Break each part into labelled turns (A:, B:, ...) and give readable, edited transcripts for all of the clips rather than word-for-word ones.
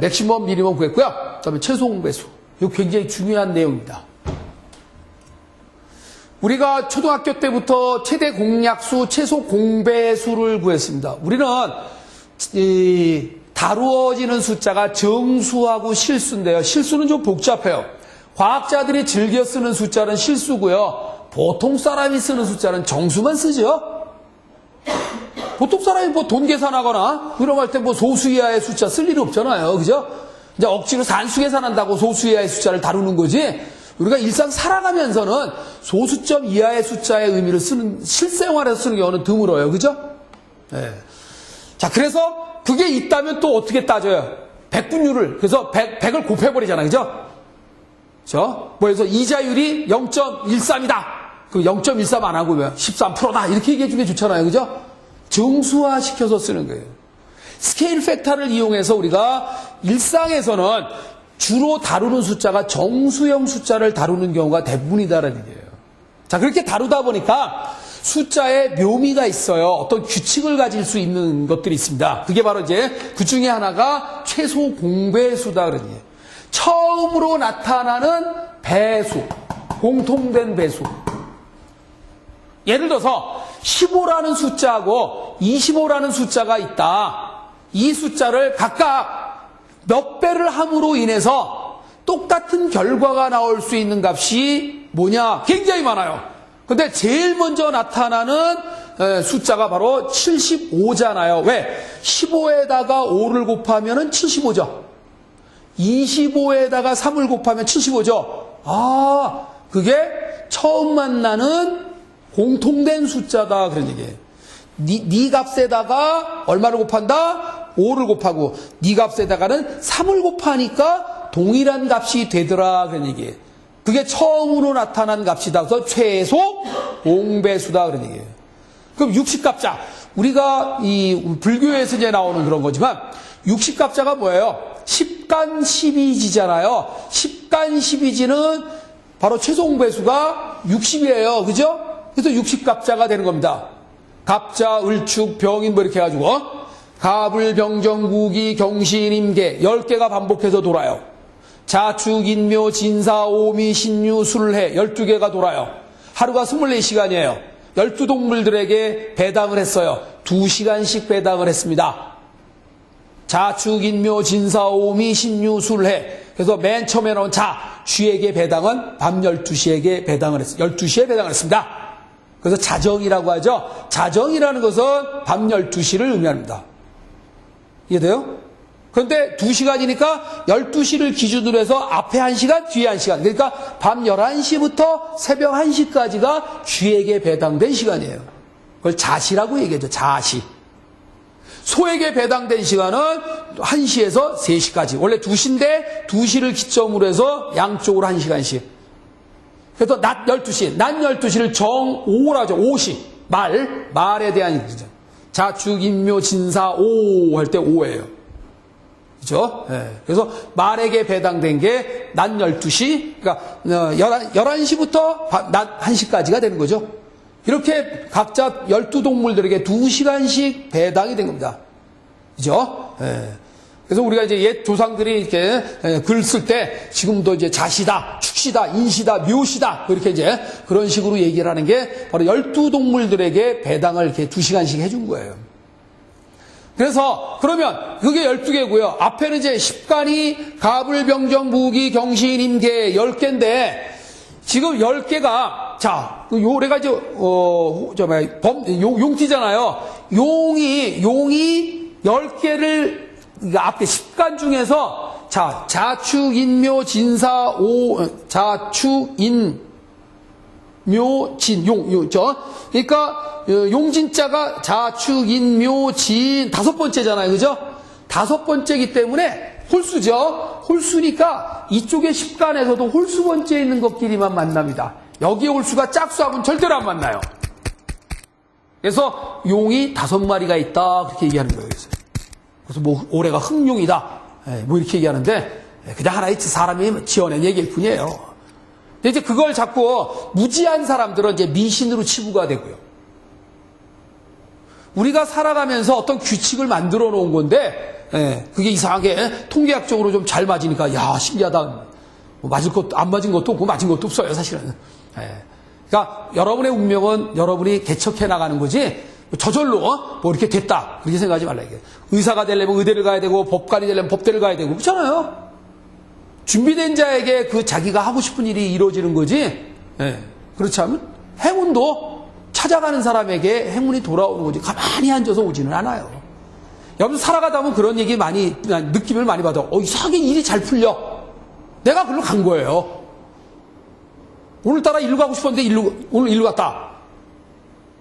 A: 맥시멈, 미니멈 구했고요. 그다음에 최소 공배수. 이거 굉장히 중요한 내용입니다. 우리가 초등학교 때부터 최대 공약수, 최소 공배수를 구했습니다. 우리는 다루어지는 숫자가 정수하고 실수인데요. 실수는 좀 복잡해요. 과학자들이 즐겨 쓰는 숫자는 실수고요. 보통 사람이 쓰는 숫자는 정수만 쓰죠. 보통 사람이 뭐 돈 계산하거나 이런 거 할 때 뭐 소수 이하의 숫자 쓸 일이 없잖아요. 그죠? 이제 억지로 산수 계산한다고 소수 이하의 숫자를 다루는 거지. 우리가 일상 살아가면서는 소수점 이하의 숫자의 의미를 쓰는, 실생활에서 쓰는 경우는 드물어요. 그죠? 네. 자, 그래서 그게 있다면 또 어떻게 따져요? 백분율을. 그래서 100을 곱해버리잖아요. 그죠? 그죠? 뭐, 그래서 이자율이 0.13이다. 그럼 0.13 안 하고 13%다. 이렇게 얘기해 주는 게 좋잖아요. 그죠? 정수화 시켜서 쓰는 거예요. 스케일 팩터를 이용해서 우리가 일상에서는 주로 다루는 숫자가 정수형 숫자를 다루는 경우가 대부분이다라는 얘기예요. 자, 그렇게 다루다 보니까 숫자에 묘미가 있어요. 어떤 규칙을 가질 수 있는 것들이 있습니다. 그게 바로 이제 그 중에 하나가 최소 공배수다 그러는 얘기예요. 처음으로 나타나는 배수, 공통된 배수. 예를 들어서 15라는 숫자하고 25라는 숫자가 있다. 이 숫자를 각각 몇 배를 함으로 인해서 똑같은 결과가 나올 수 있는 값이 뭐냐? 굉장히 많아요. 근데 제일 먼저 나타나는 숫자가 바로 75잖아요. 왜? 15에다가 5를 곱하면 75죠. 25에다가 3을 곱하면 75죠. 아, 그게 처음 만나는 공통된 숫자다. 그런 얘기예요. 네 값에다가 얼마를 곱한다? 5를 곱하고 네 값에다가는 3을 곱하니까 동일한 값이 되더라. 그런 얘기예요. 그게 처음으로 나타난 값이다. 그래서 최소 공배수다. 그런 얘기예요. 그럼 60값자. 우리가 이 불교에서 이제 나오는 그런 거지만 60값자가 뭐예요? 10간 12지잖아요. 10간 12지는 바로 최소 공배수가 60이에요. 그죠? 그래서 60값자가 되는 겁니다. 갑자, 을축, 병인 뭐 이렇게 해가지고 갑을, 병정, 구기, 경신, 임계 10개가 반복해서 돌아요. 자축, 인묘, 진사, 오미, 신유, 술해 12개가 돌아요. 하루가 24시간이에요. 12동물들에게 배당을 했어요. 2시간씩 배당을 했습니다. 자축, 인묘, 진사, 오미, 신유, 술해. 그래서 맨 처음에 나온 쥐에게 배당은 밤 12시에게 배당을 했어요. 12시에 배당을 했습니다. 그래서 자정이라고 하죠. 자정이라는 것은 밤 12시를 의미합니다. 이해돼요? 그런데 2시간이니까 12시를 기준으로 해서 앞에 1시간, 뒤에 1시간. 그러니까 밤 11시부터 새벽 1시까지가 쥐에게 배당된 시간이에요. 그걸 자시라고 얘기하죠. 자시. 소에게 배당된 시간은 1시에서 3시까지. 원래 2시인데 2시를 기점으로 해서 양쪽으로 1시간씩. 그래서 낮 12시를 정오라고 하죠. 오시. 말에 대한 얘기죠. 자축, 인묘, 진사, 오 할 때 오예요. 그죠? 네. 그래서 말에게 배당된 게 낮 12시, 그러니까 11시부터 낮 1시까지가 되는 거죠. 이렇게 각자 12동물들에게 2시간씩 배당이 된 겁니다. 그죠? 네. 그래서 우리가 이제 옛 조상들이 이렇게 글 쓸 때 지금도 이제 자시다, 축시다, 인시다, 묘시다 이렇게 이제 그런 식으로 얘기를 하는 게 바로 12동물들에게 배당을 이렇게 2시간씩 해준 거예요. 그래서 그러면 그게 12개고요. 앞에는 이제 10간이 갑을, 병정, 무기, 경신, 임계 10개인데 지금 10개가 자, 요래가 이제 용띠잖아요. 용이 10개를 앞에 10간 중에서 자, 자축, 인묘, 진사, 자축, 인, 묘, 진, 용죠. 그러니까 용진자가 자축, 인, 묘, 진 5번째잖아요. 그죠? 5번째이기 때문에 홀수죠. 홀수니까 이쪽에 10간에서도 홀수 번째에 있는 것끼리만 만납니다. 여기에 홀수가 짝수하고는 절대로 안 만나요. 그래서 용이 5마리가 있다 그렇게 얘기하는 거예요. 그래서 뭐 올해가 흑룡이다 뭐 이렇게 얘기하는데 그냥 하나의 사람이 지어낸 얘기일 뿐이에요. 근데 이제 그걸 자꾸 무지한 사람들은 이제 미신으로 치부가 되고요. 우리가 살아가면서 어떤 규칙을 만들어 놓은 건데 예, 그게 이상하게 통계학적으로 좀 잘 맞으니까, 야, 신기하다. 뭐 맞을 것도, 안 맞은 것도 없고, 맞은 것도 없어요, 사실은. 예. 그러니까, 여러분의 운명은 여러분이 개척해 나가는 거지, 저절로, 뭐 이렇게 됐다. 그렇게 생각하지 말라, 이게. 의사가 되려면 의대를 가야 되고, 법관이 되려면 법대를 가야 되고, 그렇잖아요? 준비된 자에게 그 자기가 하고 싶은 일이 이루어지는 거지, 예. 그렇지 않으면 행운도 찾아가는 사람에게 행운이 돌아오는 거지, 가만히 앉아서 오지는 않아요. 여러분 살아가다 보면 그런 얘기 많이 느낌을 많이 받아. 이상하게 일이 잘 풀려. 내가 글로 간 거예요. 오늘따라 일로 가고 싶었는데 오늘 일로 갔다.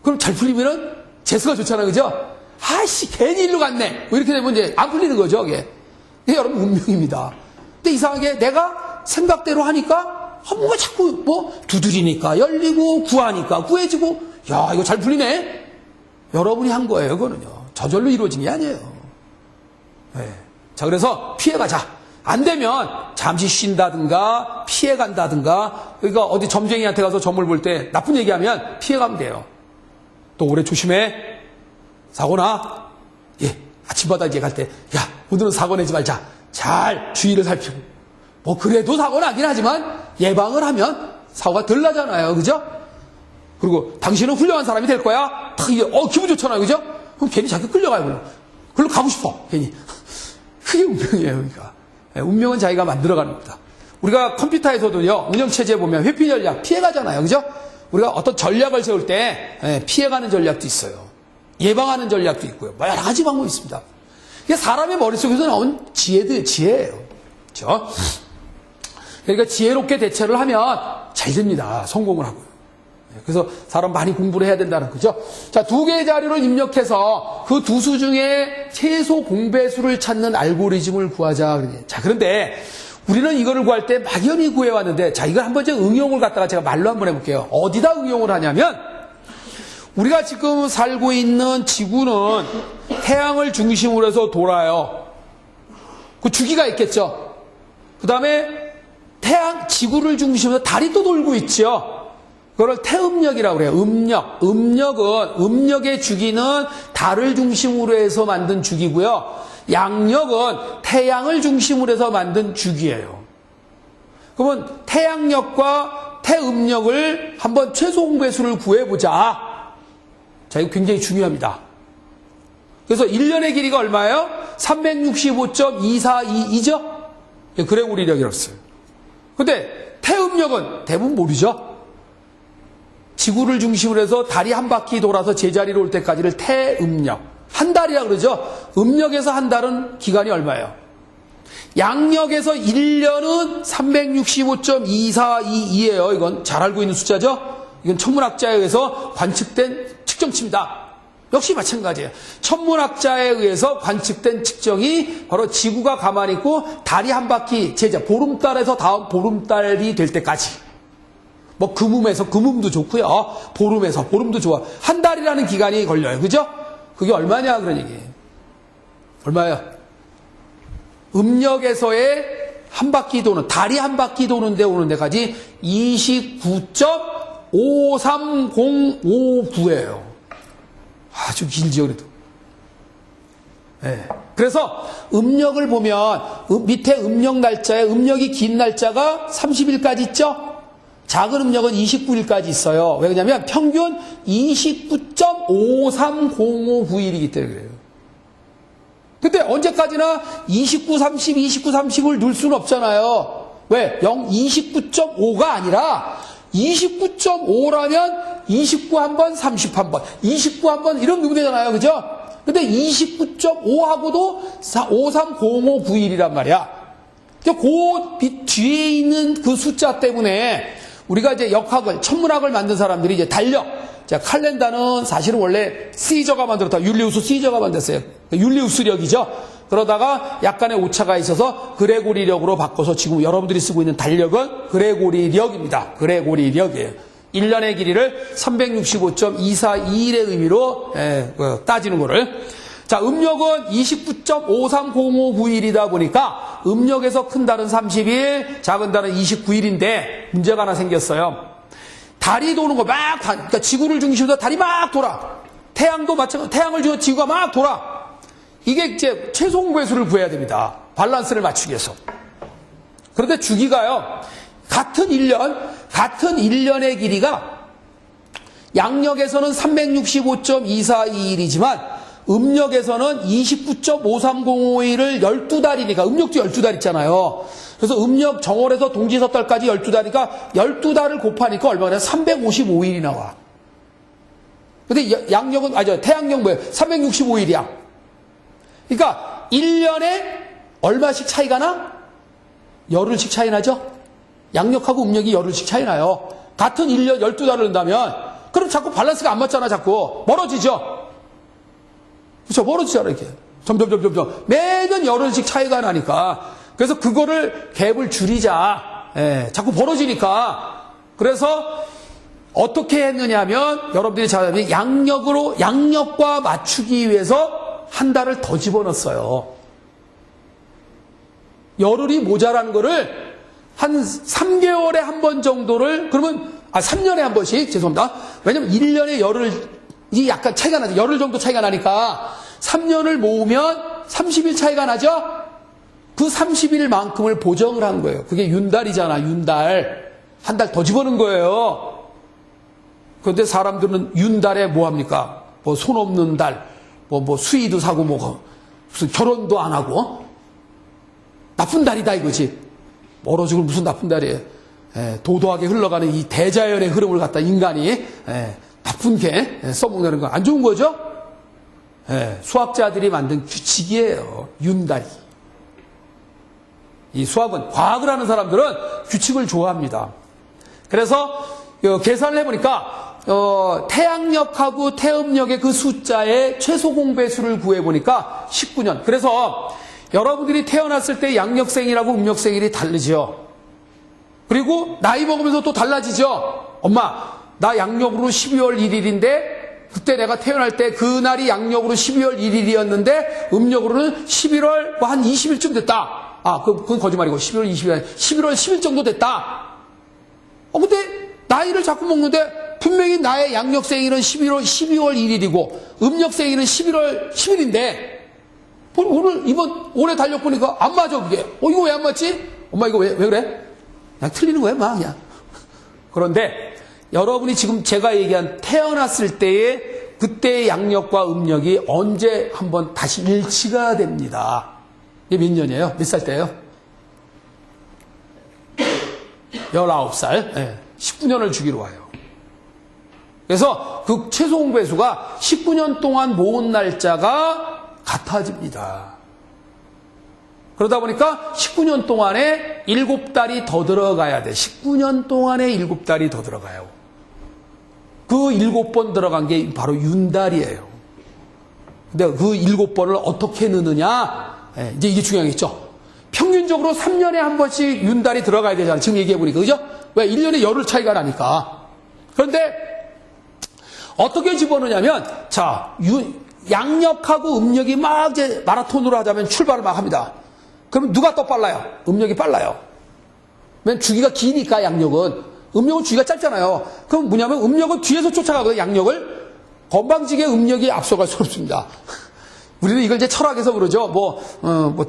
A: 그럼 잘 풀리면은 재수가 좋잖아요, 그죠? 아씨 괜히 일로 갔네. 뭐 이렇게 되면 이제 안 풀리는 거죠, 이게. 이게 여러분 운명입니다. 근데 이상하게 내가 생각대로 하니까 뭔가 자꾸 뭐 두드리니까 열리고 구하니까 구해지고, 야 이거 잘 풀리네. 여러분이 한 거예요, 그거는요. 저절로 이루어진 게 아니에요. 네. 자, 그래서 피해가자. 안 되면 잠시 쉰다든가 피해간다든가, 그러니까 어디 점쟁이한테 가서 점을 볼 때 나쁜 얘기하면 피해가면 돼요. 또 오래 조심해. 사고나. 예, 아침마다 이제 갈 때, 야, 오늘은 사고 내지 말자. 잘 주의를 살피고. 뭐 그래도 사고 나긴 하지만 예방을 하면 사고가 덜 나잖아요, 그죠? 그리고 당신은 훌륭한 사람이 될 거야. 탁 이게 기분 좋잖아요, 그죠? 그럼 괜히 자기 끌려가요, 그냥. 글로 가고 싶어, 괜히. 그게 운명이에요, 그러니까. 운명은 자기가 만들어가는 겁니다. 우리가 컴퓨터에서도요, 운영체제에 보면 회피 전략 피해가잖아요, 그죠? 우리가 어떤 전략을 세울 때 피해가는 전략도 있어요. 예방하는 전략도 있고요. 뭐 여러 가지 방법이 있습니다. 이게 사람의 머릿속에서 나온 지혜예요. 그렇죠? 그러니까 지혜롭게 대처를 하면 잘 됩니다. 성공을 하고요. 그래서 사람 많이 공부를 해야 된다는 거죠. 자, 2개의 자료를 입력해서 그 두 수 중에 최소 공배수를 찾는 알고리즘을 구하자. 자, 그런데 우리는 이거를 구할 때 막연히 구해왔는데, 자, 이걸 한번 응용을 갖다가 제가 말로 한번 해볼게요. 어디다 응용을 하냐면, 우리가 지금 살고 있는 지구는 태양을 중심으로 해서 돌아요. 그 주기가 있겠죠. 그 다음에 지구를 중심으로 달이 또 돌고 있죠. 그걸 태음력이라고 그래요. 음력의 주기는 달을 중심으로 해서 만든 주기고요. 양력은 태양을 중심으로 해서 만든 주기예요. 그러면 태양력과 태음력을 한번 최소 공배수를 구해보자. 자, 이거 굉장히 중요합니다. 그래서 1년의 길이가 얼마예요? 365.242이죠? 그레고리력이라고 써요. 근데 태음력은 대부분 모르죠? 지구를 중심으로 해서 달이 한 바퀴 돌아서 제자리로 올 때까지를 태음력. 한 달이라 그러죠? 음력에서 한 달은 기간이 얼마예요? 양력에서 1년은 365.242이에요. 이건 잘 알고 있는 숫자죠? 이건 천문학자에 의해서 관측된 측정치입니다. 역시 마찬가지예요. 천문학자에 의해서 관측된 측정이 바로 지구가 가만히 있고 달이 한 바퀴 보름달에서 다음 보름달이 될 때까지. 뭐 금음도 좋고요. 보름도 좋아. 한 달이라는 기간이 걸려요. 그죠? 그게 얼마냐 그런 얘기예요. 얼마예요? 음력에서의 한 바퀴 도는, 달이 한 바퀴 도는데 오는 데까지 29.53059예요. 아주 길죠, 그래도. 네. 그래서 음력을 보면 밑에 음력 날짜에 음력이 긴 날짜가 30일까지 있죠? 작은 음력은 29일까지 있어요. 왜 그러냐면 평균 29.53059일이기 때문에 그래요. 근데 언제까지나 29, 30, 29, 30을 넣을 수는 없잖아요. 왜? 29.5가 아니라 29.5라면 29 한 번, 30 한 번, 29 한 번 이런 넣으면 되잖아요. 그죠? 근데 29.5하고도 53059일이란 말이야. 그 뒤에 있는 그 숫자 때문에 우리가 이제 천문학을 만든 사람들이 이제 달력, 자, 칼렌다는 사실은 원래 시저가 만들었다. 율리우스 시저가 만들었어요. 율리우스력이죠. 그러다가 약간의 오차가 있어서 그레고리력으로 바꿔서 지금 여러분들이 쓰고 있는 달력은 그레고리력입니다. 그레고리력이에요. 1년의 길이를 365.242일의 의미로 따지는 거를. 자, 음력은 29.53059일이다 보니까 음력에서 큰 달은 30일, 작은 달은 29일인데 문제가 하나 생겼어요. 달이 도는 거 그러니까 지구를 중심으로 달이 막 돌아. 태양도 마찬가지로 태양을 중심으로 지구가 막 돌아. 이게 이제 최소 공배수를 구해야 됩니다. 밸런스를 맞추기 위해서. 그런데 주기가요, 같은 1년의 길이가 양력에서는 365.2421이지만 음력에서는 29.53051을 12달이니까, 음력도 12달 있잖아요. 그래서 음력 정월에서 동지섣달까지 12달이니까 12달을 곱하니까 얼마나 355일이 나와. 근데 양력은, 태양력 뭐예요? 365일이야. 그러니까 1년에 얼마씩 차이가 나? 열흘씩 차이 나죠? 양력하고 음력이 열흘씩 차이 나요. 같은 1년 12달을 넣는다면, 그럼 자꾸 밸런스가 안 맞잖아, 자꾸. 멀어지죠? 그렇죠? 멀어지잖아, 이렇게. 점점. 매년 열흘씩 차이가 나니까. 그래서 그거를 갭을 줄이자. 자꾸 벌어지니까. 그래서 어떻게 했느냐면, 여러분들이 잘 알면 양력과 맞추기 위해서 한 달을 더 집어넣었어요. 열흘이 모자란 거를 한 3개월에 한 번 정도를, 그러면, 3년에 한 번씩, 죄송합니다. 왜냐면 1년에 열흘이 약간 차이가 나죠. 열흘 정도 차이가 나니까 3년을 모으면 30일 차이가 나죠? 그 30일만큼을 보정을 한 거예요. 그게 윤달이잖아, 윤달. 한 달 더 집어넣은 거예요. 그런데 사람들은 윤달에 뭐 합니까? 뭐 손 없는 달, 뭐 수의도 사고 무슨 결혼도 안 하고. 나쁜 달이다 이거지. 멀어지고 무슨 나쁜 달이에요. 도도하게 흘러가는 이 대자연의 흐름을 갖다 인간이 나쁜 게 써먹는 건 안 좋은 거죠? 수학자들이 만든 규칙이에요. 윤달이. 이 수학은, 과학을 하는 사람들은 규칙을 좋아합니다. 그래서 계산을 해보니까 태양력하고 태음력의 그 숫자의 최소 공배수를 구해보니까 19년. 그래서 여러분들이 태어났을 때 양력생일하고 음력생일이 다르죠. 그리고 나이 먹으면서 또 달라지죠. 엄마, 나 양력으로 12월 1일인데 그때 내가 태어날 때 그날이 양력으로 12월 1일이었는데 음력으로는 11월 한 20일쯤 됐다. 그건 거짓말이고 11월 20일, 11월 10일 정도 됐다. 근데 나이를 자꾸 먹는데 분명히 나의 양력생일은 12월 1일이고 음력생일은 11월 10일인데 올해 달력보니까 안 맞아, 그게. 이거 왜 안 맞지? 엄마, 이거 왜 그래? 그냥 틀리는 거야, 막, 그냥. 그런데, 여러분이 지금 제가 얘기한 태어났을 때의 그때의 양력과 음력이 언제 한번 다시 일치가 됩니다. 이게 몇 년이에요? 몇 살 때예요? 19살. 19년을 주기로 와요. 그래서 그 최소 공배수가 19년 동안 모은 날짜가 같아집니다. 그러다 보니까 19년 동안에 7달이 더 들어가야 돼. 19년 동안에 7달이 더 들어가요. 그 7번 들어간 게 바로 윤달이에요. 근데 그 7번을 어떻게 넣느냐? 이제 이게 중요하겠죠. 평균적으로 3년에 한 번씩 윤달이 들어가야 되잖아요. 지금 얘기해보니까. 그죠? 왜? 1년에 열흘 차이가 나니까. 그런데 어떻게 집어넣냐면, 자, 양력하고 음력이 막 이제 마라톤으로 하자면 출발을 막 합니다. 그럼 누가 더 빨라요? 음력이 빨라요. 왜냐면 주기가 기니까 양력은. 음력은 주기가 짧잖아요. 그럼 뭐냐면 음력은 뒤에서 쫓아가거든요, 양력을. 건방지게 음력이 앞서갈 수 없습니다. 우리는 이걸 이제 철학에서 그러죠. 뭐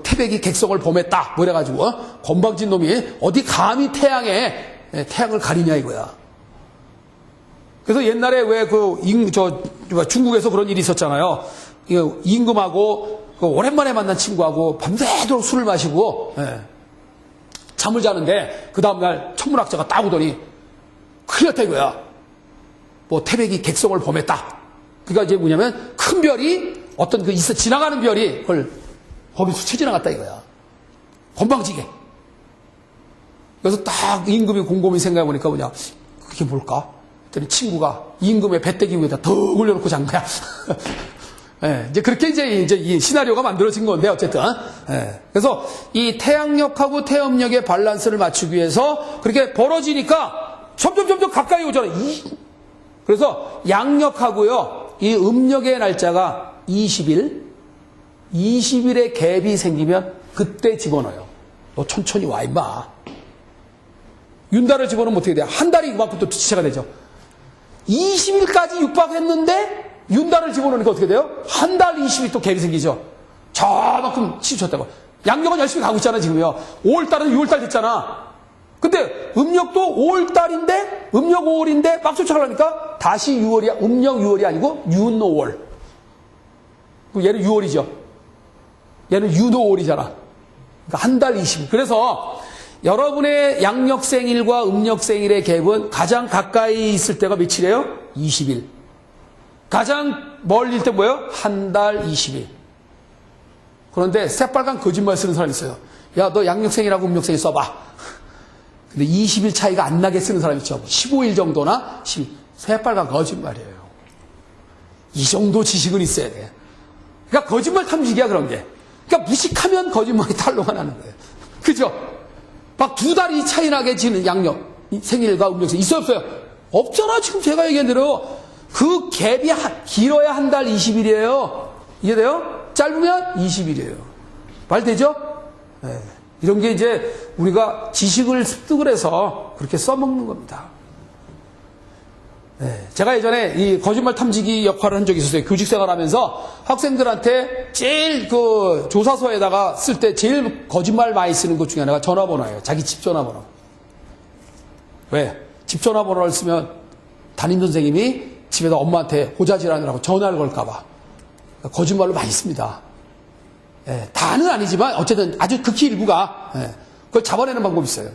A: 태백이 객성을 범했다. 뭐 이래가지고. 건방진 놈이 어디 감히 태양을 가리냐 이거야. 그래서 옛날에 왜 중국에서 그런 일이 있었잖아요. 임금하고 오랜만에 만난 친구하고 밤새도록 술을 마시고 잠을 자는데 그 다음날 천문학자가 딱 오더니 큰일 났다 이거야. 태백이 객성을 범했다. 그러니까 이제 뭐냐면 큰 별이 어떤 지나가는 별이 그걸 거기서 스쳐 지나갔다 이거야. 건방지게. 그래서 딱 임금이 곰곰이 생각해보니까 그게 뭘까? 그랬더니 친구가 임금의 배때기 위에다 더 올려놓고 잔 거야. 이제 그렇게 이제 이 시나리오가 만들어진 건데, 어쨌든. 그래서 이 태양력하고 태음력의 밸런스를 맞추기 위해서 그렇게 벌어지니까 점점 가까이 오잖아요. 그래서 양력하고요, 이 음력의 날짜가 20일의 갭이 생기면 그때 집어넣어요. 너 천천히 와, 임마. 윤달을 집어넣으면 어떻게 돼요? 한 달이 그만큼 또 지체가 되죠. 20일까지 육박했는데 윤달을 집어넣으니까 어떻게 돼요? 한 달 20일 또 갭이 생기죠. 저만큼 치우쳤다고. 양력은 열심히 가고 있잖아, 지금요. 5월달은 6월달 됐잖아. 근데 음력도 5월달인데, 음력 5월인데 막 쫓아가려니까 다시 6월이야. 음력 6월이 아니고 윤5월. 얘는 6월이죠. 얘는 윤5월이잖아. 그러니까 한 달 20일. 그래서 여러분의 양력 생일과 음력 생일의 갭은 가장 가까이 있을 때가 며칠이에요? 20일. 가장 멀릴 때 뭐예요? 한 달 20일. 그런데 새빨간 거짓말 쓰는 사람이 있어요. 야, 너 양력 생일하고 음력 생일 써봐. 근데 20일 차이가 안 나게 쓰는 사람이 있죠. 15일 정도나 10일. 새빨간 거짓말이에요. 이 정도 지식은 있어야 돼. 그러니까 거짓말 탐지기야, 그런 게. 그러니까 무식하면 거짓말이 탄로가 나는 거예요. 그죠? 막 2달이 차이 나게 지는 양력, 생일과 음력생일 있어요, 없어요? 없잖아, 지금 제가 얘기한 대로. 그 갭이 길어야 한 달 20일이에요. 이해돼요? 짧으면 20일이에요. 말 되죠? 네. 이런 게 이제 우리가 지식을 습득을 해서 그렇게 써먹는 겁니다. 네. 제가 예전에 이 거짓말 탐지기 역할을 한 적이 있었어요. 교직 생활하면서 학생들한테 제일 그 조사서에다가 쓸 때 제일 거짓말 많이 쓰는 것 중에 하나가 전화번호예요. 자기 집 전화번호. 왜? 집 전화번호를 쓰면 담임선생님이 집에서 엄마한테 호자질하느라고 전화를 걸까봐. 거짓말로 많이 씁니다. 예, 다는 아니지만 어쨌든 아주 극히 일부가 그걸 잡아내는 방법이 있어요.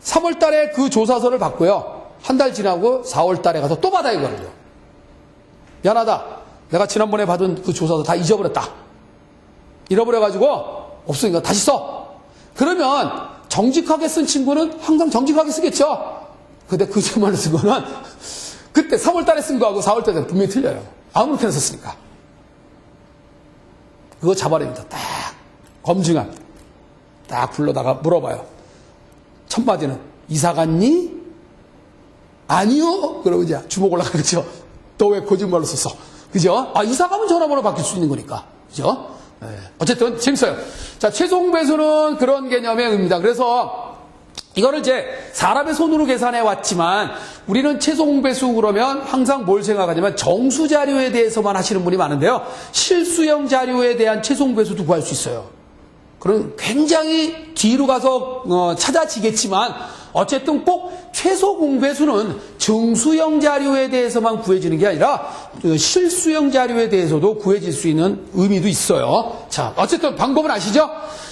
A: 3월 달에 그 조사서를 받고요. 한 달 지나고 4월 달에 가서 또 받아야 거든요. 미안하다. 내가 지난번에 받은 그 조사서 다 잊어버렸다. 잃어버려가지고 없으니까 다시 써. 그러면 정직하게 쓴 친구는 항상 정직하게 쓰겠죠. 근데 그 정말로 쓴 거는 그때 3월 달에 쓴 거하고 4월 달에 분명히 틀려요. 아무렇게나 썼으니까. 그거 잡아냅니다. 딱 검증한. 딱 불러다가 물어봐요. 첫 마디는 이사 갔니? 아니요. 그러고 이제 주먹 올라가겠죠. 너 왜 거짓말로 썼어? 그죠? 아, 이사 가면 전화번호 바뀔 수 있는 거니까. 그죠? 네. 어쨌든 재밌어요. 자, 최종 배수는 그런 개념의 의미입니다. 그래서 이거를 이제 사람의 손으로 계산해 왔지만 우리는 최종 배수 그러면 항상 뭘 생각하냐면 정수 자료에 대해서만 하시는 분이 많은데요. 실수형 자료에 대한 최종 배수도 구할 수 있어요. 그럼 굉장히 뒤로 가서 찾아지겠지만 어쨌든 꼭 최소 공배수는 정수형 자료에 대해서만 구해지는 게 아니라 실수형 자료에 대해서도 구해질 수 있는 의미도 있어요. 자, 어쨌든 방법은 아시죠?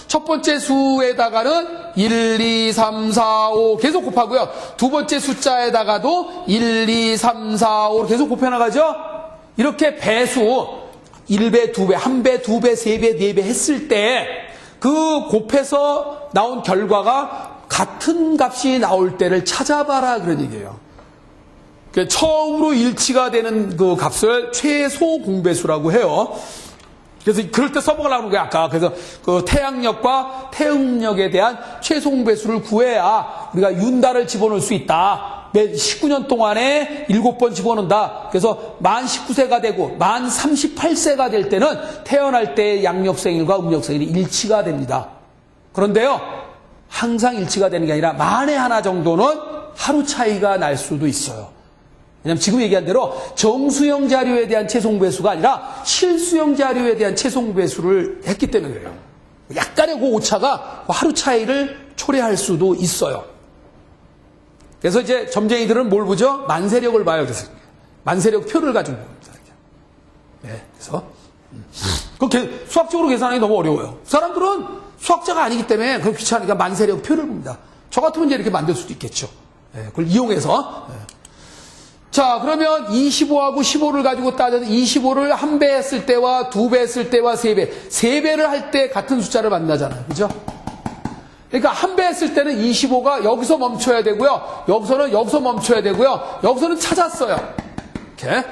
A: 첫 번째 수에다가는 1, 2, 3, 4, 5 계속 곱하고요. 두 번째 숫자에다가도 1, 2, 3, 4, 5 계속 곱해나가죠? 이렇게 배수 1배, 2배, 1배, 2배, 3배, 4배 했을 때 그 곱해서 나온 결과가 같은 값이 나올 때를 찾아봐라 그런 얘기예요. 처음으로 일치가 되는 그 값을 최소 공배수라고 해요. 그래서 그럴 때 써먹으려고 하는 거야, 아까. 그래서 그 태양력과 태음력에 대한 최소 공배수를 구해야 우리가 윤달을 집어넣을 수 있다. 매 19년 동안에 7번 집어넣는다. 그래서 만 19세가 되고 만 38세가 될 때는 태어날 때의 양력생일과 음력생일이 일치가 됩니다. 그런데요, 항상 일치가 되는 게 아니라 만에 하나 정도는 하루 차이가 날 수도 있어요. 왜냐하면 지금 얘기한 대로 정수형 자료에 대한 최송배수가 아니라 실수형 자료에 대한 최송배수를 했기 때문에 그래요. 약간의 그 오차가 하루 차이를 초래할 수도 있어요. 그래서 이제 점쟁이들은 뭘 보죠? 만세력을 봐요. 그래서 만세력 표를 가지고 봅니다. 네, 그래서 그 수학적으로 계산하기 너무 어려워요. 사람들은 수학자가 아니기 때문에 그건 귀찮으니까 만세력 표를 봅니다. 저 같으면 이제 이렇게 만들 수도 있겠죠. 네, 그걸 이용해서. 네. 자, 그러면 25하고 15를 가지고 따져서 25를 1배 했을 때와 2배 했을 때와 3배, 3배를 할 때 같은 숫자를 만나잖아요. 그죠? 그러니까 1배 했을 때는 25가 여기서 멈춰야 되고요. 여기서 멈춰야 되고요. 여기서는 찾았어요. 이렇게.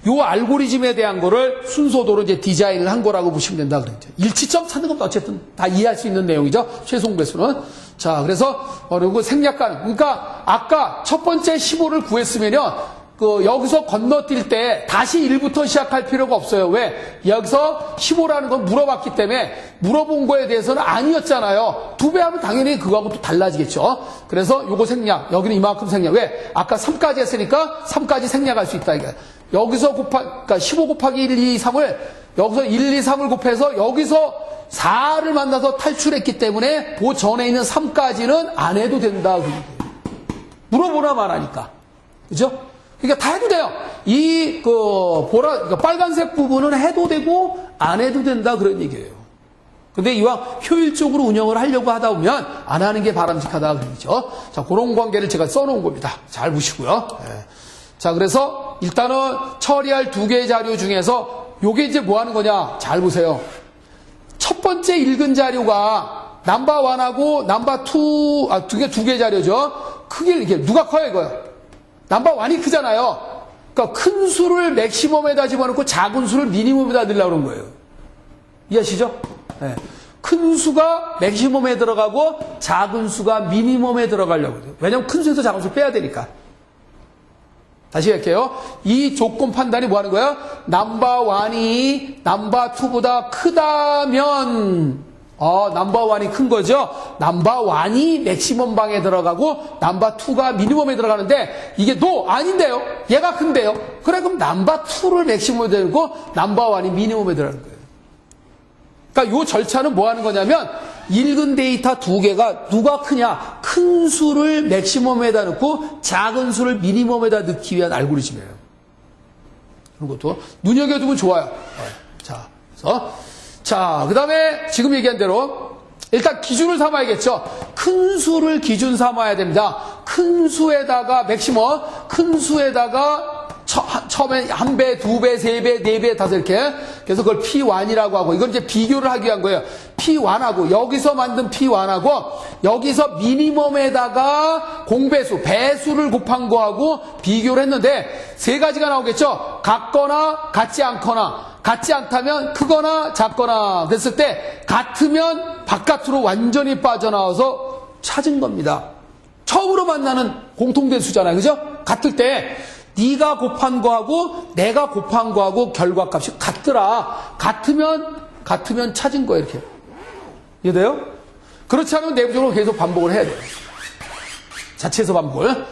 A: 요 알고리즘에 대한 거를 순서도로 이제 디자인을 한 거라고 보시면 된다 그랬죠. 일치점 찾는 건 어쨌든 다 이해할 수 있는 내용이죠. 최종 배수는. 자, 그래서 그리고 생략가능. 그러니까 아까 첫 번째 15를 구했으면요. 여기서 건너뛸 때 다시 1부터 시작할 필요가 없어요. 왜? 여기서 15라는 건 물어봤기 때문에 물어본 거에 대해서는 아니었잖아요. 2배 하면 당연히 그거하고 또 달라지겠죠. 그래서 요거 생략. 여기는 이만큼 생략. 왜? 아까 3까지 했으니까 3까지 생략할 수 있다. 이게. 여기서 그러니까 15 곱하기 1, 2, 3을 여기서 1, 2, 3을 곱해서 여기서 4를 만나서 탈출했기 때문에 그 전에 있는 3까지는 안 해도 된다. 물어보나 말하니까. 그죠? 그러니까 다 해도 돼요. 그러니까 빨간색 부분은 해도 되고 안 해도 된다. 그런 얘기예요. 근데 이왕 효율적으로 운영을 하려고 하다 보면 안 하는 게 바람직하다. 그러죠. 자, 그런 관계를 제가 써놓은 겁니다. 잘 보시고요. 네. 자, 그래서 일단은 처리할 2개의 자료 중에서 요게 이제 뭐 하는 거냐? 잘 보세요. 첫 번째 읽은 자료가 넘버 1하고 넘버 2, 두 개 자료죠. 크게 이게 누가 커요, 이거요? 넘버 1이 크잖아요. 그러니까 큰 수를 맥시멈에다 집어넣고 작은 수를 미니멈에다 넣으려고 그런 거예요. 이해하시죠? 네. 큰 수가 맥시멈에 들어가고 작은 수가 미니멈에 들어가려고 해요. 왜냐면 큰 수에서 작은 수 빼야 되니까. 다시 할게요. 이 조건 판단이 뭐 하는 거예요? 넘버 1이 넘버 2보다 크다면, 넘버 1이 큰 거죠? 넘버 1이 맥시멈 방에 들어가고, 넘버 2가 미니멈에 들어가는데, 이게 아닌데요? 얘가 큰데요? 그래, 그럼 넘버 2를 맥시멈에 들고, 넘버 1이 미니멈에 들어가는 거예요. 그러니까 요 절차는 뭐 하는 거냐면, 읽은 데이터 2개가 누가 크냐? 큰 수를 맥시멈에다 넣고 작은 수를 미니멈에다 넣기 위한 알고리즘이에요. 그런 것도 눈여겨두면 좋아요. 자, 그 다음에 지금 얘기한 대로 일단 기준을 삼아야겠죠. 큰 수를 기준 삼아야 됩니다. 큰 수에다가 맥시멈, 큰 수에다가 처음에 1배, 2배, 3배, 4배, 5 이렇게. 그래서 그걸 P1이라고 하고, 이건 이제 비교를 하기 위한 거예요. P1하고, 여기서 만든 P1하고, 여기서 미니멈에다가 공배수, 배수를 곱한 거하고 비교를 했는데, 3가지가 나오겠죠? 같거나, 같지 않거나, 같지 않다면 크거나, 작거나, 그랬을 때, 같으면 바깥으로 완전히 빠져나와서 찾은 겁니다. 처음으로 만나는 공통된 수잖아요. 그죠? 같을 때, 네가 곱한 거하고 내가 곱한 거하고 결과값이 같더라. 같으면 찾은 거예요. 이렇게. 이해돼요? 그렇지 않으면 내부적으로 계속 반복을 해야 돼요. 자체에서 반복을.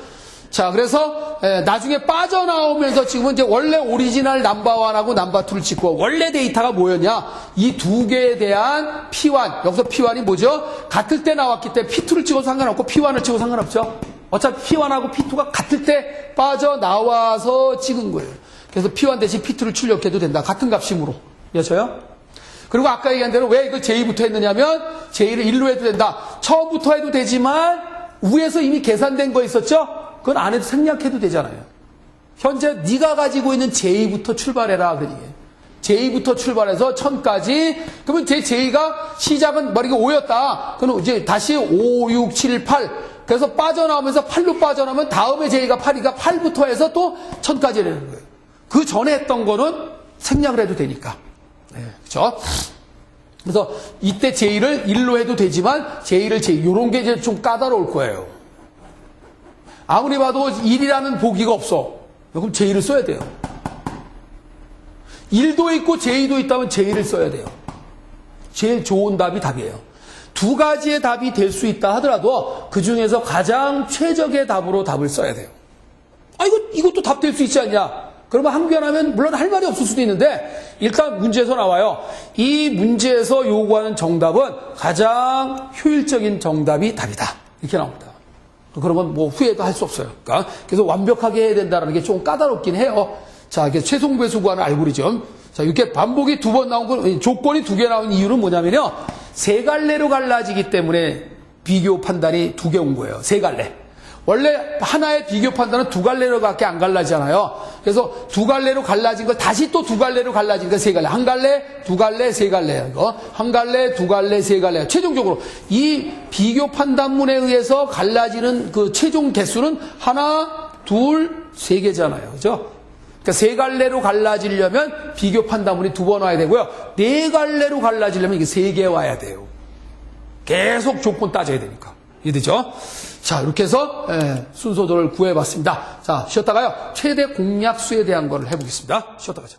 A: 자, 그래서 나중에 빠져나오면서 지금은 이제 원래 오리지널 넘버 1하고 넘버 2를 찍고 원래 데이터가 뭐였냐? 이 2개에 대한 P1. 여기서 P1이 뭐죠? 같을 때 나왔기 때문에 P2를 찍어도 상관없고 P1을 찍어도 상관없죠. 어차피 P1하고 P2가 같을 때 빠져나와서 찍은 거예요. 그래서 P1 대신 P2를 출력해도 된다. 같은 값심으로. 이해하셔요? 그리고 아까 얘기한 대로 왜 이걸 J부터 했느냐면 J를 1로 해도 된다. 처음부터 해도 되지만 위에서 이미 계산된 거 있었죠? 그건 안 해도 생략해도 되잖아요. 현재 네가 가지고 있는 J부터 출발해라. 그러니 J부터 출발해서 1000까지. 그러면 제 J가 시작은 만약에 5였다. 그럼 이제 다시 5, 6, 7, 8. 그래서 빠져나오면서 8로 빠져나오면 다음에 J가 8이니까 8부터 해서 또 1000까지 되는 거예요. 그 전에 했던 거는 생략을 해도 되니까. 네, 그렇죠? 그래서 이때 J를 1로 해도 되지만 J를 요런 게 이제 좀 까다로울 거예요. 아무리 봐도 1이라는 보기가 없어. 그럼 J를 써야 돼요. 1도 있고 J도 있다면 J를 써야 돼요. 제일 좋은 답이 답이에요. 2가지의 답이 될 수 있다 하더라도 그 중에서 가장 최적의 답으로 답을 써야 돼요. 이것도 답 될 수 있지 않냐? 그러면 항변하면 물론 할 말이 없을 수도 있는데 일단 문제에서 나와요. 이 문제에서 요구하는 정답은 가장 효율적인 정답이 답이다. 이렇게 나옵니다. 그러면 뭐 후회도 할 수 없어요. 그러니까 그래서 완벽하게 해야 된다는 게 좀 까다롭긴 해요. 자, 이게 최종 배수 구하는 알고리즘. 자, 이렇게 반복이 2번 나온 건 조건이 2개 나온 이유는 뭐냐면요. 3갈래로 갈라지기 때문에 비교 판단이 2개 온 거예요. 3갈래. 원래 하나의 비교 판단은 2갈래로밖에 안 갈라지잖아요. 그래서 2갈래로 갈라진 걸 다시 또 2갈래로 갈라진 거 3갈래. 1갈래, 2갈래, 3갈래. 이거 1갈래, 2갈래, 3갈래. 최종적으로 이 비교 판단문에 의해서 갈라지는 그 최종 개수는 하나, 둘, 3개잖아요. 그죠? 그러니까 3갈래로 갈라지려면 비교 판단문이 2번 와야 되고요. 4갈래로 갈라지려면 이게 3개 와야 돼요. 계속 조건 따져야 되니까. 이해되죠? 자, 이렇게 해서 순서도를 구해봤습니다. 자, 쉬었다가요. 최대 공약수에 대한 거를 해보겠습니다. 쉬었다 가죠.